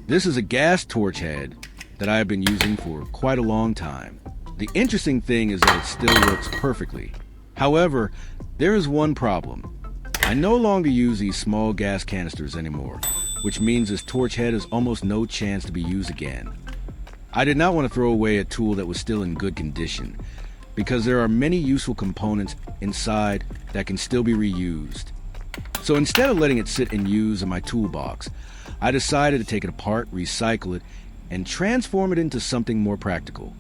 This is a gas torch head that I have been using for quite a long time. The interesting thing is that it still works perfectly. However, there is one problem. I no longer use these small gas canisters anymore, which means this torch head has almost no chance to be used again. I did not want to throw away a tool that was still in good condition, because there are many useful components inside that can still be reused. So instead of letting it sit and use in my toolbox, I decided to take it apart, recycle it, and transform it into something more practical.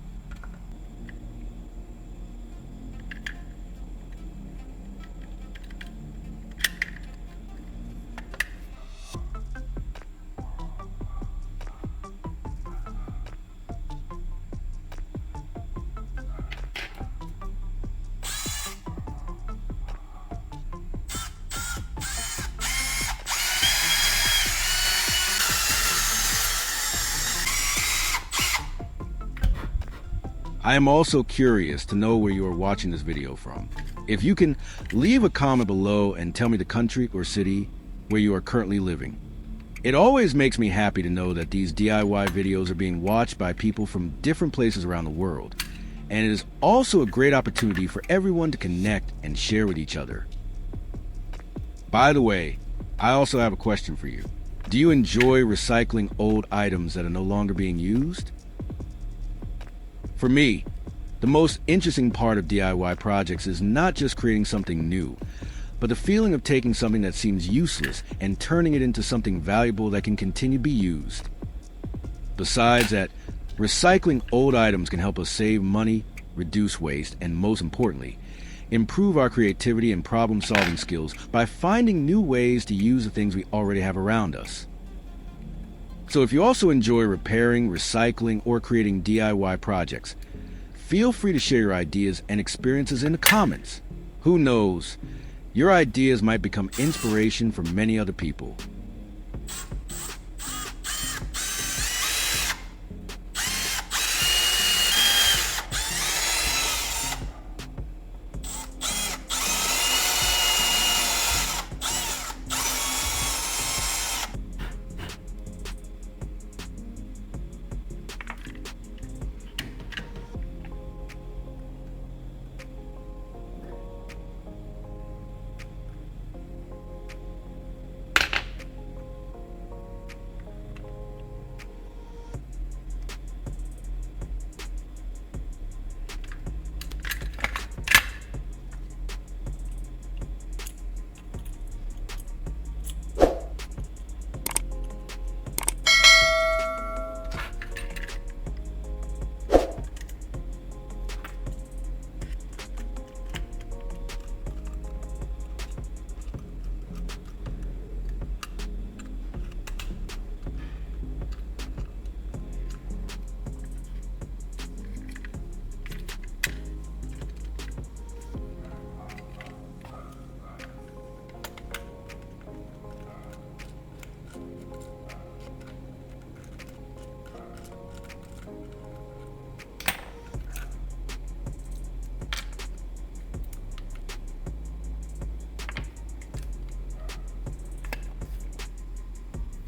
I am also curious to know where you are watching this video from. If you can, leave a comment below and tell me the country or city where you are currently living. It always makes me happy to know that these DIY videos are being watched by people from different places around the world. And it is also a great opportunity for everyone to connect and share with each other. By the way, I also have a question for you. Do you enjoy recycling old items that are no longer being used? For me, the most interesting part of DIY projects is not just creating something new, but the feeling of taking something that seems useless and turning it into something valuable that can continue to be used. Besides that, recycling old items can help us save money, reduce waste, and most importantly, improve our creativity and problem-solving skills by finding new ways to use the things we already have around us. So if you also enjoy repairing, recycling, or creating DIY projects, feel free to share your ideas and experiences in the comments. Who knows, your ideas might become inspiration for many other people.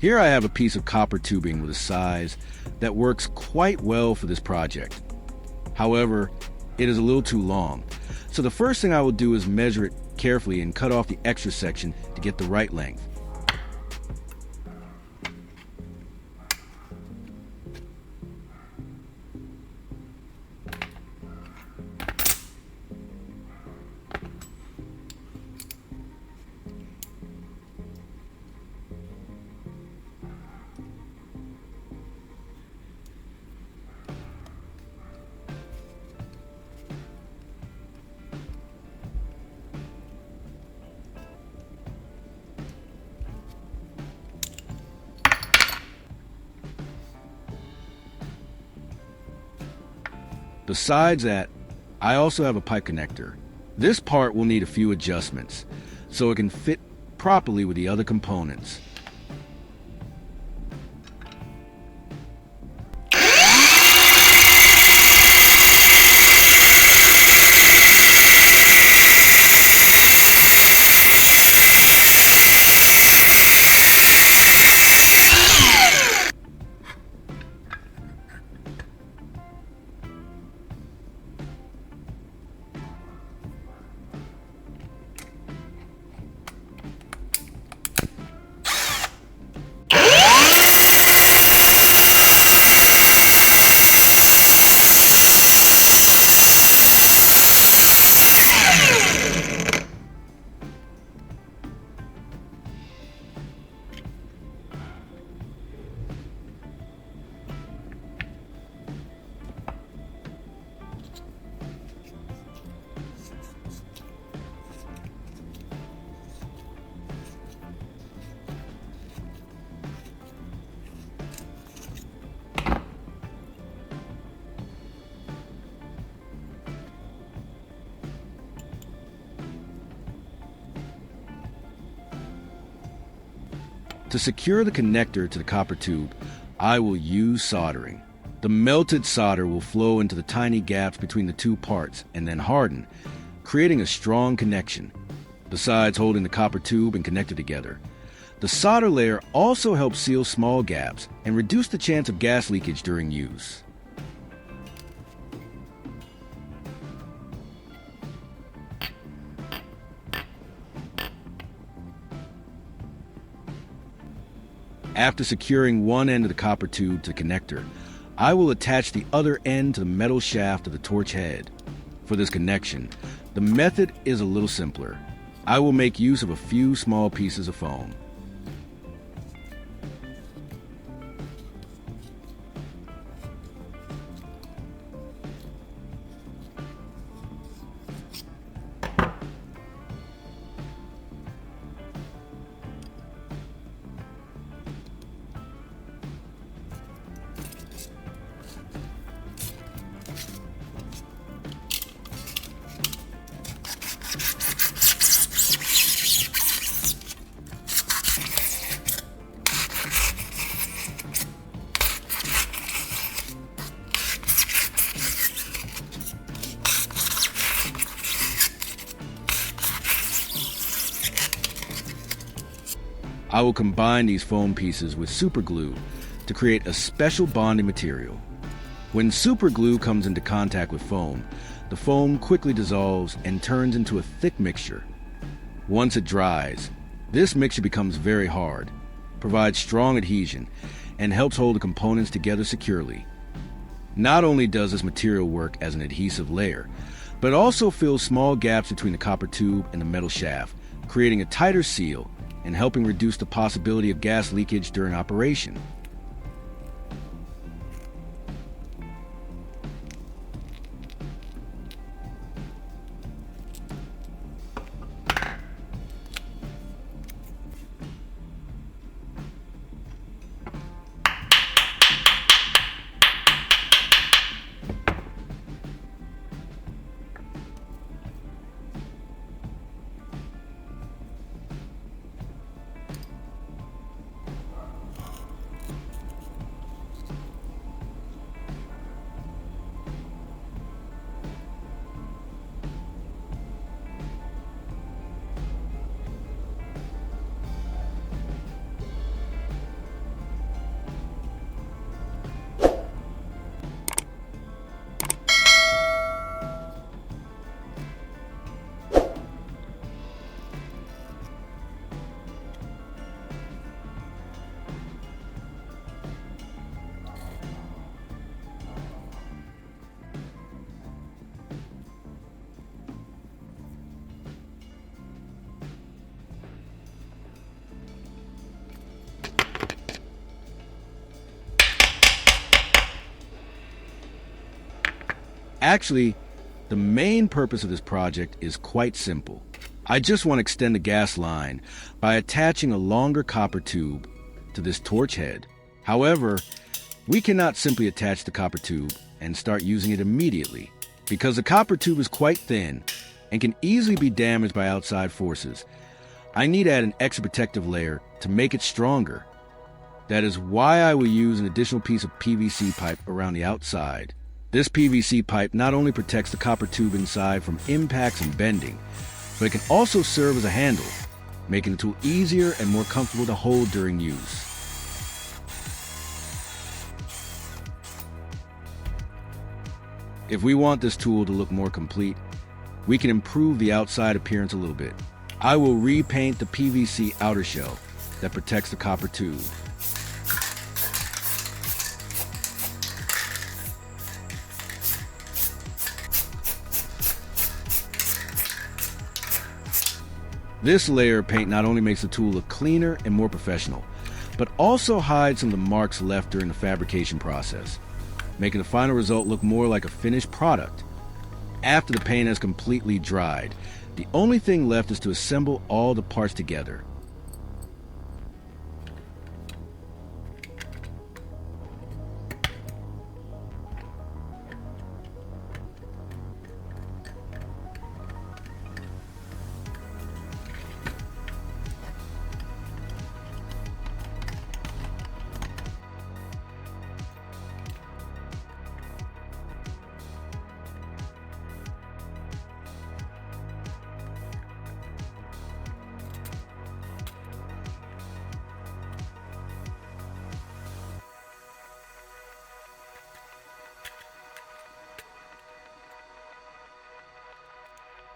Here I have a piece of copper tubing with a size that works quite well for this project. However, it is a little too long. So the first thing I will do is measure it carefully and cut off the extra section to get the right length. Besides that, I also have a pipe connector. This part will need a few adjustments so it can fit properly with the other components. To secure the connector to the copper tube, I will use soldering. The melted solder will flow into the tiny gaps between the two parts and then harden, creating a strong connection, besides holding the copper tube and connector together. The solder layer also helps seal small gaps and reduce the chance of gas leakage during use. After securing one end of the copper tube to the connector, I will attach the other end to the metal shaft of the torch head. For this connection, the method is a little simpler. I will make use of a few small pieces of foam. I will combine these foam pieces with super glue to create a special bonding material. When super glue comes into contact with foam, the foam quickly dissolves and turns into a thick mixture. Once it dries, this mixture becomes very hard, provides strong adhesion, and helps hold the components together securely. Not only does this material work as an adhesive layer, but it also fills small gaps between the copper tube and the metal shaft, creating a tighter seal and helping reduce the possibility of gas leakage during operation. Actually, the main purpose of this project is quite simple. I just want to extend the gas line by attaching a longer copper tube to this torch head. However, we cannot simply attach the copper tube and start using it immediately, because the copper tube is quite thin and can easily be damaged by outside forces. I need to add an extra protective layer to make it stronger. That is why I will use an additional piece of PVC pipe around the outside. This PVC pipe not only protects the copper tube inside from impacts and bending, but it can also serve as a handle, making the tool easier and more comfortable to hold during use. If we want this tool to look more complete, we can improve the outside appearance a little bit. I will repaint the PVC outer shell that protects the copper tube. This layer of paint not only makes the tool look cleaner and more professional, but also hides some of the marks left during the fabrication process, making the final result look more like a finished product. After the paint has completely dried, the only thing left is to assemble all the parts together.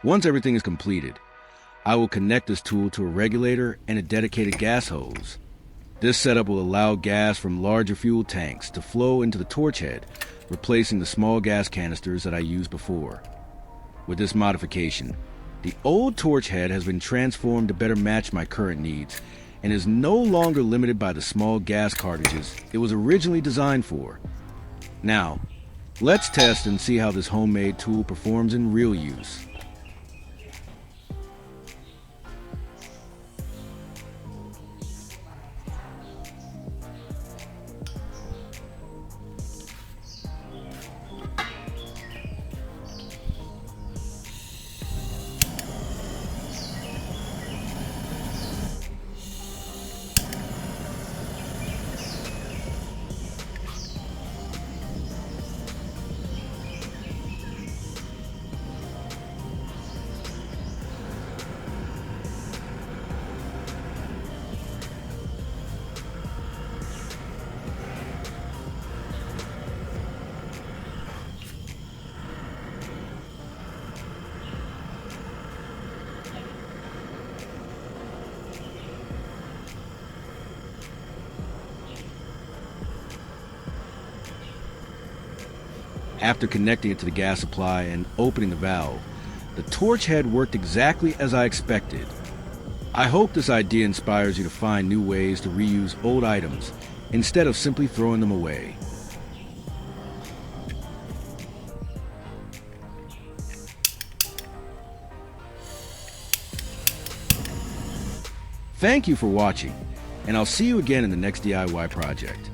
Once everything is completed, I will connect this tool to a regulator and a dedicated gas hose. This setup will allow gas from larger fuel tanks to flow into the torch head, replacing the small gas canisters that I used before. With this modification, the old torch head has been transformed to better match my current needs and is no longer limited by the small gas cartridges it was originally designed for. Now, let's test and see how this homemade tool performs in real use. After connecting it to the gas supply and opening the valve, the torch head worked exactly as I expected. I hope this idea inspires you to find new ways to reuse old items instead of simply throwing them away. Thank you for watching, and I'll see you again in the next DIY project.